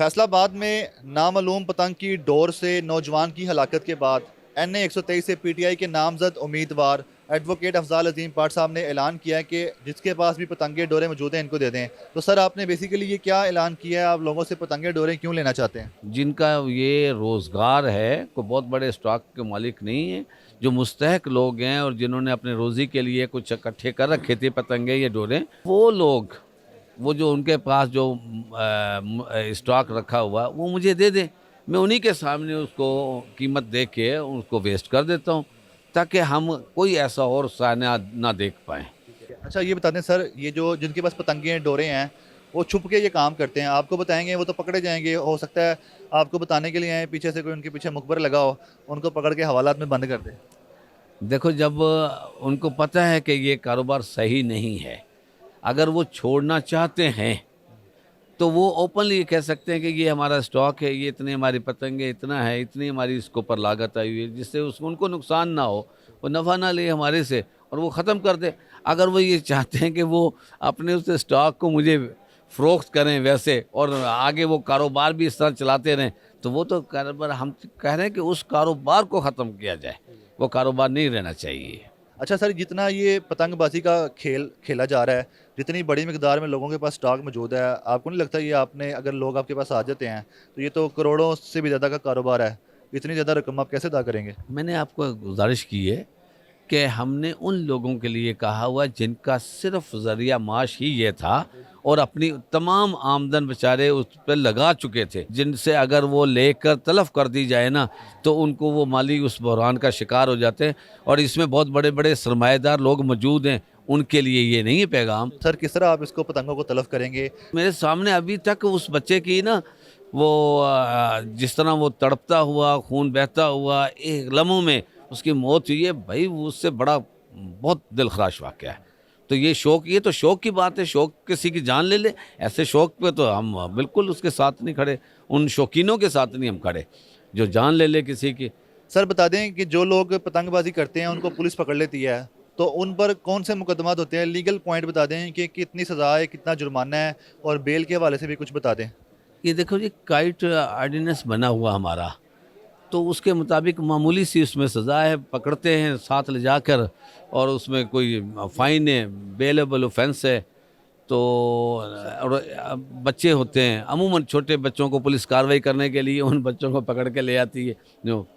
फैसला आबाद में नामालूम पतंग की डोर से नौजवान की हलाकत के बाद NA 123 से PTI के नामजद उम्मीदवार एडवोकेट अफजाल अजीम पाट साहब ने ऐलान किया है कि जिसके पास भी पतंगे डोरे मौजूद हैं इनको दे दें। तो सर आपने बेसिकली ये क्या ऐलान किया है, आप लोगों से पतंगे डोरे क्यों लेना चाहते हैं? जिनका ये रोज़गार है, कोई बहुत बड़े स्टॉक के मालिक नहीं है, जो मुस्तहक लोग हैं और जिन्होंने अपने रोज़ी के लिए कुछ इकट्ठे कर रखे थे पतंगे या डोरे, वो लोग, वो जो उनके पास जो स्टॉक रखा हुआ वो मुझे दे दें। मैं उन्हीं के सामने उसको कीमत दे के उसको वेस्ट कर देता हूँ, ताकि हम कोई ऐसा और साया ना देख पाएँ। अच्छा ये बता दें सर, ये जो जिनके पास पतंगे डोरे हैं वो छुप के ये काम करते हैं, आपको बताएंगे वो तो पकड़े जाएंगे। हो सकता है आपको बताने के लिए आए, पीछे से कोई उनके पीछे मुखबर लगा हो, उनको पकड़ के हवालात में बंद कर दे। देखो, जब उनको पता है कि ये कारोबार सही नहीं है, अगर वो छोड़ना चाहते हैं तो वो ओपनली ये कह सकते हैं कि ये हमारा स्टॉक है, ये इतनी हमारी पतंगे इतना है, इतनी हमारी इसके ऊपर लागत आई हुई है, जिससे उसको उनको नुकसान ना हो, वो नफ़ा ना ले हमारे से और वो ख़त्म कर दे। अगर वो ये चाहते हैं कि वो अपने उस स्टॉक को मुझे फ़रोख्त करें वैसे और आगे वो कारोबार भी इस तरह चलाते रहें, तो वो तो कारोबार, हम कह रहे हैं कि उस कारोबार को ख़त्म किया जाए, वो कारोबार नहीं रहना चाहिए। अच्छा सर, जितना ये पतंगबाजी का खेल खेला जा रहा है, जितनी बड़ी मिकदार में लोगों के पास स्टॉक मौजूद है, आपको नहीं लगता ये आपने अगर लोग आपके पास आ जाते हैं तो ये तो करोड़ों से भी ज़्यादा का कारोबार है, इतनी ज़्यादा रकम आप कैसे अदा करेंगे? मैंने आपको गुजारिश की है कि हमने उन लोगों के लिए कहा हुआ जिनका सिर्फ ज़रिया माश ही ये था और अपनी तमाम आमदन बेचारे उस पर लगा चुके थे, जिनसे अगर वो लेकर तलफ कर दी जाए ना तो उनको वो माली उस बहरान का शिकार हो जाते हैं। और इसमें बहुत बड़े बड़े सरमाएदार लोग मौजूद हैं, उनके लिए ये नहीं है पैगाम। सर किस तरह आप इसको पतंगों को तलफ करेंगे? मेरे सामने अभी तक उस बच्चे की ना, वो जिस तरह वो तड़पता हुआ, खून बहता हुआ, एक लम्हों में उसकी मौत हुई है, भाई वो उससे बड़ा बहुत दिलखराश वाक़या है। तो ये शौक़, ये तो शौक़ की बात है, शौक़ किसी की जान ले ले, ऐसे शौक़ पे तो हम बिल्कुल उसके साथ नहीं खड़े, उन शौकीनों के साथ नहीं हम खड़े जो जान ले ले किसी की। सर बता दें कि जो लोग पतंगबाजी करते हैं उनको पुलिस पकड़ लेती है, तो उन पर कौन से मुकदमात होते हैं? लीगल पॉइंट बता दें कि कितनी सज़ा है, कितना जुर्माना है, और बेल के हवाले से भी कुछ बता दें। ये देखो जी, काइट ऑर्डिनेंस बना हुआ हमारा, तो उसके मुताबिक मामूली सी उसमें सज़ा है, पकड़ते हैं साथ ले जाकर और उसमें कोई फ़ाइन है, बेलेबल ऑफेंस है। तो और बच्चे होते हैं, अमूमन छोटे बच्चों को पुलिस कार्रवाई करने के लिए उन बच्चों को पकड़ के ले आती है। जो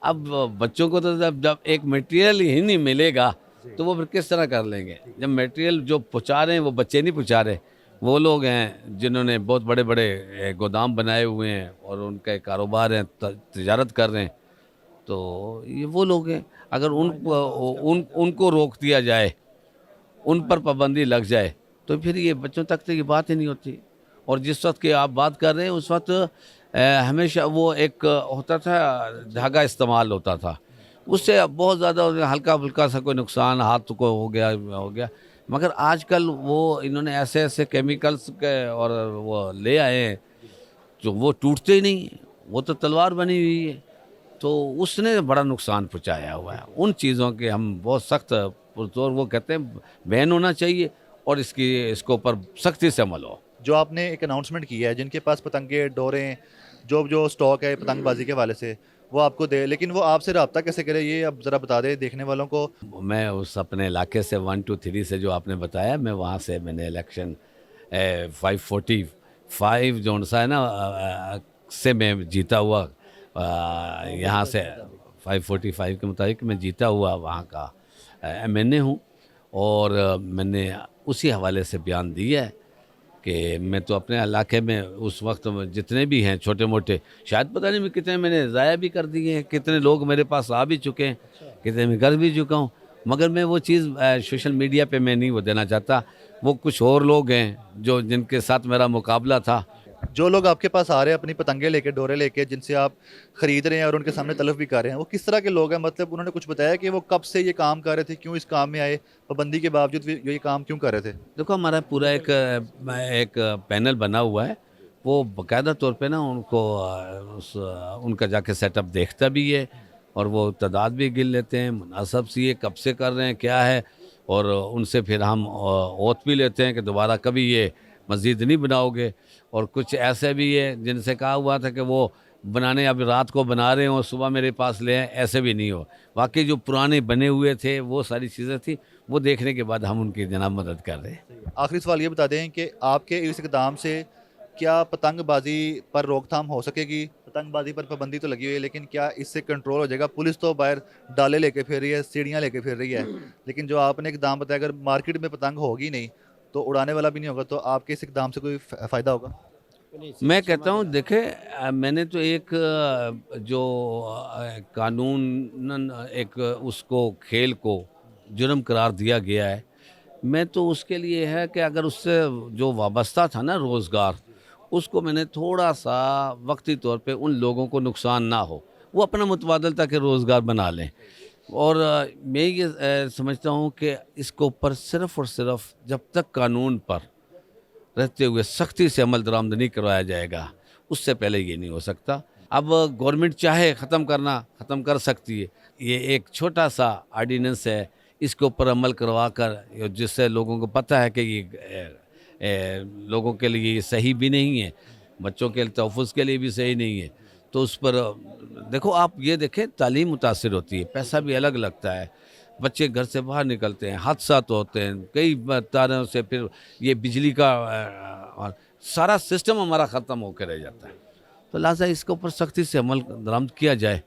अब बच्चों को तो जब जब एक मटेरियल ही नहीं मिलेगा तो वो फिर किस तरह कर लेंगे? जब मटेरियल जो पहुँचा रहे हैं वो बच्चे नहीं पहुँचा रहे, वो लोग हैं जिन्होंने बहुत बड़े बड़े गोदाम बनाए हुए हैं और उनके कारोबार हैं, तिजारत कर रहे हैं। तो ये वो लोग हैं, अगर उनको रोक दिया जाए, उन पर पाबंदी लग जाए, तो फिर ये बच्चों तक तो ये बात ही नहीं होती। और जिस वक्त की आप बात कर रहे हैं उस वक्त हमेशा वो एक होता था, धागा इस्तेमाल होता था, उससे बहुत ज़्यादा हल्का फुल्का सा कोई नुकसान हाथ को हो गया। मगर आजकल वो इन्होंने ऐसे ऐसे केमिकल्स के और वो ले आए हैं जो वो टूटते ही नहीं, वो तो तलवार बनी हुई है। तो उसने बड़ा नुकसान पहुंचाया हुआ है। उन चीज़ों के हम बहुत सख्त पुरजोर वो कहते हैं बैन होना चाहिए और इसके ऊपर सख्ती से अमल हो। जो आपने एक अनाउंसमेंट की है, जिनके पास पतंगे डोरें जो जो स्टॉक है पतंगबाजी के हवाले से वो आपको दे, लेकिन वो आपसे रब्ता कैसे करे ये अब ज़रा बता दें देखने वालों को। मैं उस अपने इलाके से 123 से जो आपने बताया, मैं वहाँ से मैंने इलेक्शन 545 जोन सा है ना, से मैं जीता हुआ, यहाँ से 545 के मुताबिक मैं जीता हुआ वहाँ का MNA हूँ। और मैंने उसी हवाले से बयान दिया है कि मैं तो अपने इलाके में उस वक्त जितने भी हैं छोटे मोटे, शायद पता नहीं मैं कितने मैंने ज़ाया भी कर दिए हैं, कितने लोग मेरे पास आ भी चुके हैं, कितने मैं कर भी चुका हूँ। मगर मैं वो चीज़ सोशल मीडिया पे मैं नहीं वो देना चाहता। वो कुछ और लोग हैं जो जिनके साथ मेरा मुकाबला था। जो लोग आपके पास आ रहे हैं अपनी पतंगे लेके डोरे लेके, जिनसे आप खरीद रहे हैं और उनके सामने तलफ भी कर रहे हैं, वो किस तरह के लोग हैं? मतलब उन्होंने कुछ बताया कि वो कब से ये काम कर रहे थे, क्यों इस काम में आए, पाबंदी के बावजूद भी ये काम क्यों कर रहे थे? देखो, हमारा पूरा एक पैनल बना हुआ है, वो बाकायदा तौर पे ना उनको उनका जाके सेटअप देखता भी है और वो तादाद भी गिन लेते हैं, मुनासब सी ये कब से कर रहे हैं क्या है, और उनसे फिर हम ओथ भी लेते हैं कि दोबारा कभी ये مزید نہیں بناؤ گے. اور کچھ ایسے بھی ہے جن سے کہا ہوا تھا کہ وہ بنانے اب رات کو بنا رہے ہیں اور صبح میرے پاس لے آئیں, ایسے بھی نہیں ہو. واقعی جو پرانے بنے ہوئے تھے وہ ساری چیزیں تھیں, وہ دیکھنے کے بعد ہم ان کی جناب مدد کر رہے ہیں. آخری سوال یہ بتا دیں کہ آپ کے اس اقدام سے کیا پتنگ بازی پر روک تھام ہو سکے گی؟ پتنگ بازی پر پابندی تو لگی ہوئی ہے, لیکن کیا اس سے کنٹرول ہو جائے گا؟ پولیس تو باہر ڈالے لے کے پھر رہی ہے, سیڑھیاں لے کے پھر رہی ہے, لیکن جو آپ نے اقدام بتایا اگر مارکیٹ میں پتنگ ہوگی نہیں تو اڑانے والا بھی نہیں ہوگا, تو آپ کے اس اقدام سے کوئی فائدہ ہوگا؟ میں کہتا ہوں دیکھیں, میں نے تو ایک جو قانون ایک اس کو کھیل کو جرم قرار دیا گیا ہے, میں تو اس کے لیے ہے کہ اگر اس سے جو وابستہ تھا نا روزگار, اس کو میں نے تھوڑا سا وقتی طور پہ ان لوگوں کو نقصان نہ ہو, وہ اپنا متبادل تاکہ روزگار بنا لیں. اور میں یہ سمجھتا ہوں کہ اس کے اوپر صرف اور صرف جب تک قانون پر رہتے ہوئے سختی سے عمل درآمد نہیں کروایا جائے گا, اس سے پہلے یہ نہیں ہو سکتا. اب گورنمنٹ چاہے ختم کرنا ختم کر سکتی ہے. یہ ایک چھوٹا سا آرڈیننس ہے, اس کے اوپر عمل کروا کر, جس سے لوگوں کو پتہ ہے کہ یہ لوگوں کے لیے یہ صحیح بھی نہیں ہے, بچوں کے تحفظ کے لیے بھی صحیح نہیں ہے, تو اس پر دیکھو آپ یہ دیکھیں تعلیم متاثر ہوتی ہے, پیسہ بھی الگ لگتا ہے, بچے گھر سے باہر نکلتے ہیں, حادثات ہوتے ہیں کئی تاروں سے, پھر یہ بجلی کا سارا سسٹم ہمارا ختم ہو کے رہ جاتا ہے. تو لہٰذا اس کے اوپر سختی سے عمل درآمد کیا جائے.